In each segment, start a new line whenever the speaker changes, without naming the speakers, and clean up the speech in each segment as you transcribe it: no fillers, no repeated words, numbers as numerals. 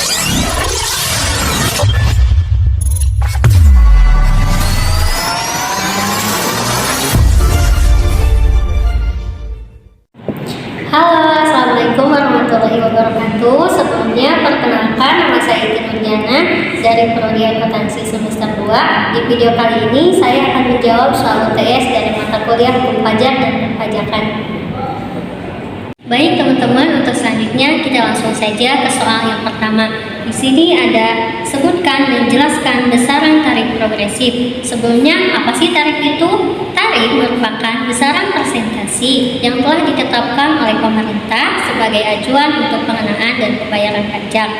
Halo, assalamualaikum warahmatullahi wabarakatuh. Sebelumnya perkenalkan, nama saya Iti Nurdiana dari Prodi Akuntansi semester 2. Di video kali ini saya akan menjawab soal UTS dari mata kuliah Hukum Pajak dan Perpajakan. Baik teman-teman, untuk selanjutnya kita langsung saja ke soal yang pertama. Di sini ada sebutkan dan jelaskan besaran tarif progresif. Sebelumnya, apa sih tarif itu? Tarif merupakan besaran persentase yang telah ditetapkan oleh pemerintah sebagai acuan untuk pengenaan dan pembayaran pajak.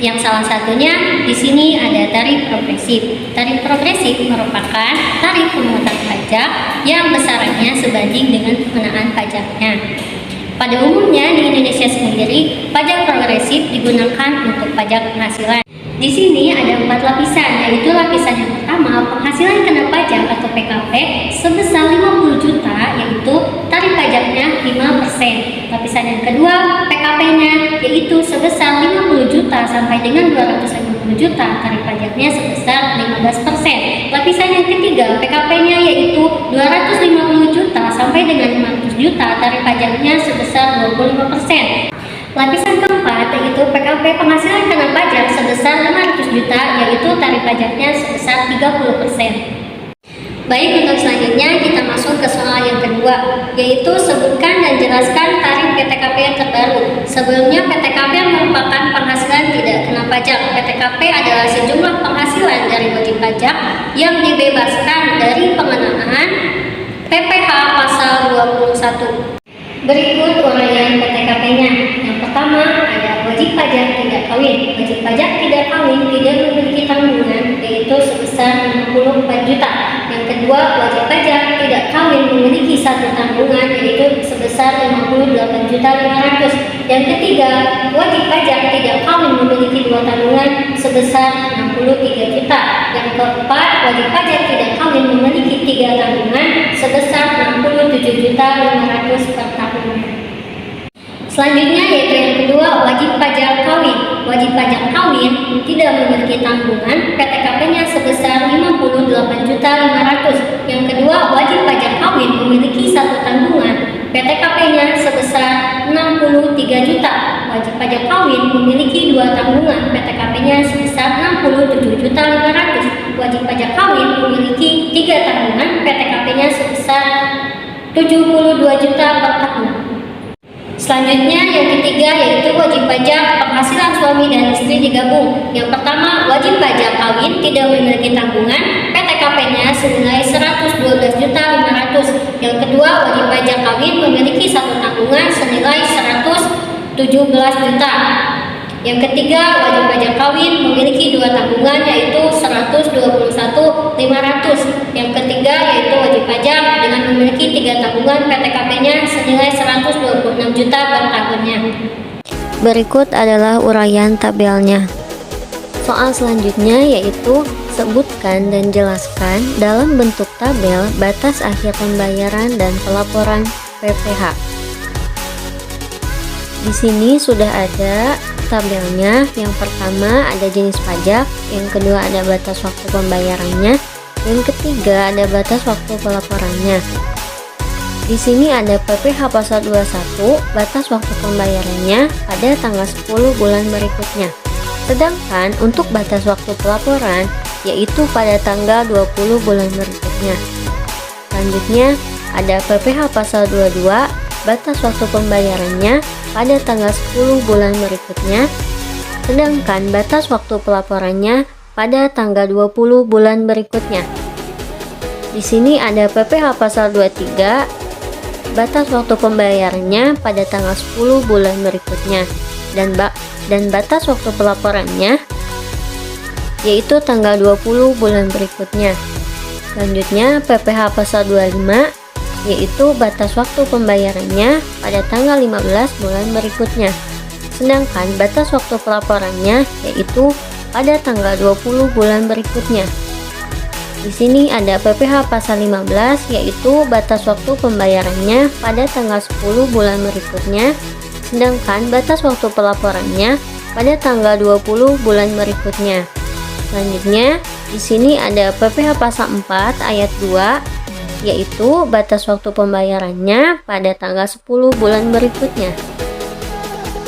Yang salah satunya di sini ada tarif progresif. Tarif progresif merupakan tarif pemungutan pajak yang besarannya sebanding dengan pengenaan pajaknya. Pada umumnya di Indonesia sendiri, pajak progresif digunakan untuk pajak penghasilan. Di sini ada 4 lapisan, yaitu lapisan yang pertama penghasilan kena pajak atau PKP sebesar 50 juta, yaitu tarif pajaknya 5%. Lapisan yang kedua PKP-nya, yaitu sebesar 50 juta sampai dengan 250 juta, tarif pajaknya sebesar 15%. Lapisan yang ketiga PKP-nya, yaitu 250 juta sampai dengan 500 juta, tarif pajaknya sebesar 25%. Lapisan keempat yaitu PKP penghasilan kena pajak sebesar 500 juta, yaitu tarif pajaknya sebesar 30%. Baik, untuk selanjutnya kita masuk ke soal yang kedua, yaitu sebutkan dan jelaskan tarif PTKP yang terbaru. Sebelumnya PTKP merupakan penghasilan tidak kena pajak. PTKP adalah sejumlah penghasilan dari wajib pajak yang dibebaskan dari pengenaan PPh pasal 21. Berikut uraian PTKP-nya. Yang pertama ada wajib pajak tidak kawin. Wajib pajak tidak kawin tidak memiliki tanggungan, yaitu sebesar 54 juta. Yang kedua, wajib pajak tidak kawin memiliki satu tanggungan, yaitu sebesar 58.500. Yang ketiga, wajib pajak tidak kawin memiliki dua tanggungan sebesar 63 juta. Yang keempat, wajib pajak tidak kawin memiliki 3 tanggungan sebesar 67.500 per tahunnya. Selanjutnya yaitu yang kedua, wajib pajak kawin. Wajib pajak kawin tidak memiliki tanggungan, PTKP-nya sebesar 58.500. Yang kedua, wajib pajak kawin memiliki satu tanggungan, PTKP-nya sebesar 63 juta. Wajib pajak kawin memiliki dua tanggungan, PTKP-nya sebesar 67.500. Wajib pajak kawin memiliki 3 tanggungan, PTKP-nya sebesar 72 juta per tahun. Selanjutnya yang ketiga yaitu wajib pajak penghasilan suami dan istri digabung. Yang pertama, wajib pajak kawin tidak memiliki tanggungan, PTKP-nya senilai 112.500. Yang kedua, wajib pajak kawin memiliki satu tanggungan senilai 117 juta. Yang ketiga, wajib pajak kawin memiliki dua tanggungan, yaitu 121.500. Yang ketiga yaitu wajib pajak dengan memiliki 3 tanggungan, PTKP-nya senilai 126 juta per tahunnya. Berikut adalah uraian tabelnya. Soal selanjutnya yaitu sebutkan dan jelaskan dalam bentuk tabel batas akhir pembayaran dan pelaporan PPh. Di sini sudah ada tabelnya. Yang pertama ada jenis pajak, yang kedua ada batas waktu pembayarannya, yang ketiga ada batas waktu pelaporannya. Di sini ada PPh pasal 21, batas waktu pembayarannya pada tanggal 10 bulan berikutnya. Sedangkan untuk batas waktu pelaporan yaitu pada tanggal 20 bulan berikutnya. Selanjutnya ada PPh pasal 22, batas waktu pembayarannya pada tanggal 10 bulan berikutnya, sedangkan batas waktu pelaporannya pada tanggal 20 bulan berikutnya. Di sini ada PPh pasal 23, batas waktu pembayarannya pada tanggal 10 bulan berikutnya, dan batas waktu pelaporannya yaitu tanggal 20 bulan berikutnya. Selanjutnya PPh pasal 25, yaitu batas waktu pembayarannya pada tanggal 15 bulan berikutnya. Sedangkan batas waktu pelaporannya yaitu pada tanggal 20 bulan berikutnya. Di sini ada PPh pasal 15, yaitu batas waktu pembayarannya pada tanggal 10 bulan berikutnya. Sedangkan batas waktu pelaporannya pada tanggal 20 bulan berikutnya. Selanjutnya, di sini ada PPh Pasal 4 ayat 2, yaitu batas waktu pembayarannya pada tanggal 10 bulan berikutnya.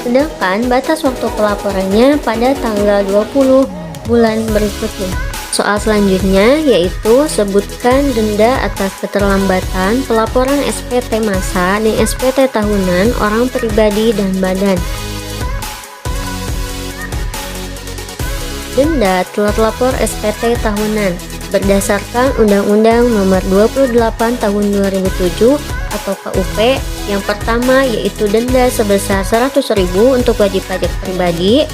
Sedangkan batas waktu pelaporannya pada tanggal 20 bulan berikutnya. Soal selanjutnya yaitu sebutkan denda atas keterlambatan pelaporan SPT massa dan SPT tahunan orang pribadi dan badan. Denda telat lapor SPT tahunan berdasarkan Undang-Undang Nomor 28 Tahun 2007 atau KUP. Yang pertama yaitu denda sebesar 100.000 untuk wajib pajak pribadi.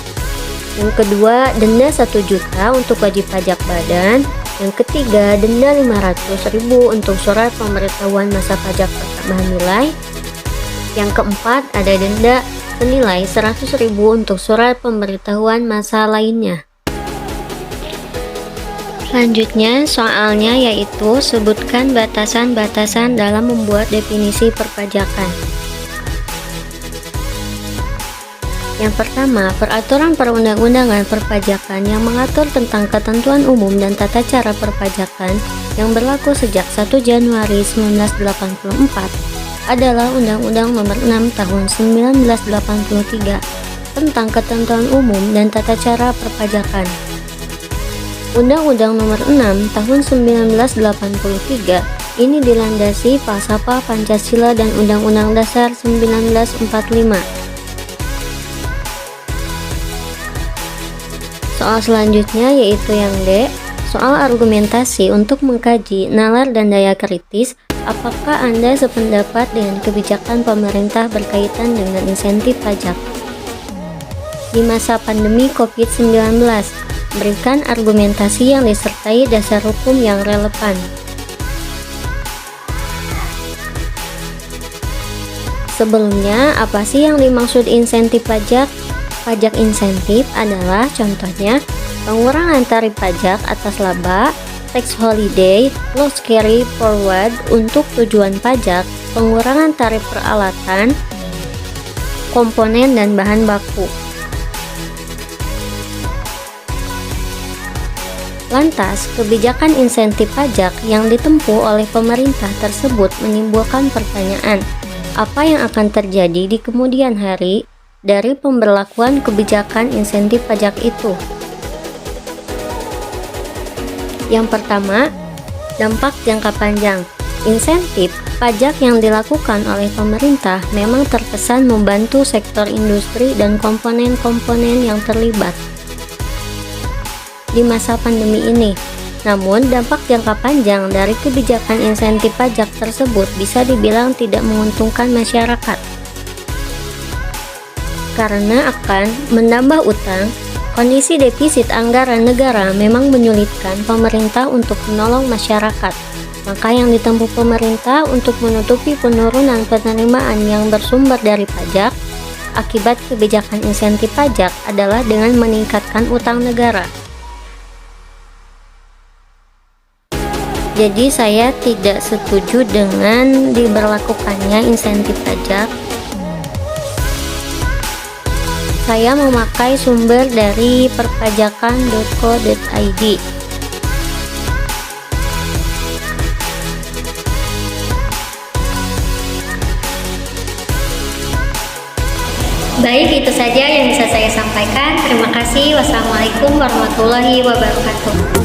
Yang kedua, denda 1 juta untuk wajib pajak badan. Yang ketiga, denda 500.000 untuk surat pemberitahuan masa pajak pertambahan nilai. Yang keempat, ada denda senilai 100.000 untuk surat pemberitahuan masa lainnya. Selanjutnya, soalnya yaitu sebutkan batasan-batasan dalam membuat definisi perpajakan. Yang pertama, peraturan perundang-undangan perpajakan yang mengatur tentang ketentuan umum dan tata cara perpajakan yang berlaku sejak 1 Januari 1984 adalah Undang-Undang Nomor 6 Tahun 1983 tentang ketentuan umum dan tata cara perpajakan. Undang-Undang Nomor 6 Tahun 1983 ini dilandasi Falsafah Pancasila dan Undang-Undang Dasar 1945. Soal selanjutnya yaitu yang D, soal argumentasi untuk mengkaji nalar dan daya kritis. Apakah Anda sependapat dengan kebijakan pemerintah berkaitan dengan insentif pajak di masa pandemi COVID-19? Berikan argumentasi yang disertai dasar hukum yang relevan. Sebelumnya, apa sih yang dimaksud insentif pajak? Pajak insentif adalah contohnya pengurangan tarif pajak atas laba, tax holiday, loss carry forward untuk tujuan pajak, pengurangan tarif peralatan, komponen dan bahan baku. Lantas, kebijakan insentif pajak yang ditempuh oleh pemerintah tersebut menimbulkan pertanyaan, apa yang akan terjadi di kemudian hari dari pemberlakuan kebijakan insentif pajak itu? Yang pertama, dampak jangka panjang. Insentif pajak yang dilakukan oleh pemerintah memang terkesan membantu sektor industri dan komponen-komponen yang terlibat di masa pandemi ini. Namun, dampak jangka panjang dari kebijakan insentif pajak tersebut bisa dibilang tidak menguntungkan masyarakat, karena akan menambah utang. Kondisi defisit anggaran negara memang menyulitkan pemerintah untuk menolong masyarakat. Maka yang ditempuh pemerintah untuk menutupi penurunan penerimaan yang bersumber dari pajak akibat kebijakan insentif pajak adalah dengan meningkatkan utang negara. Jadi saya tidak setuju dengan diberlakukannya insentif pajak. Saya memakai sumber dari perpajakan.co.id. Baik, itu saja yang bisa saya sampaikan. Terima kasih. Wassalamualaikum warahmatullahi wabarakatuh.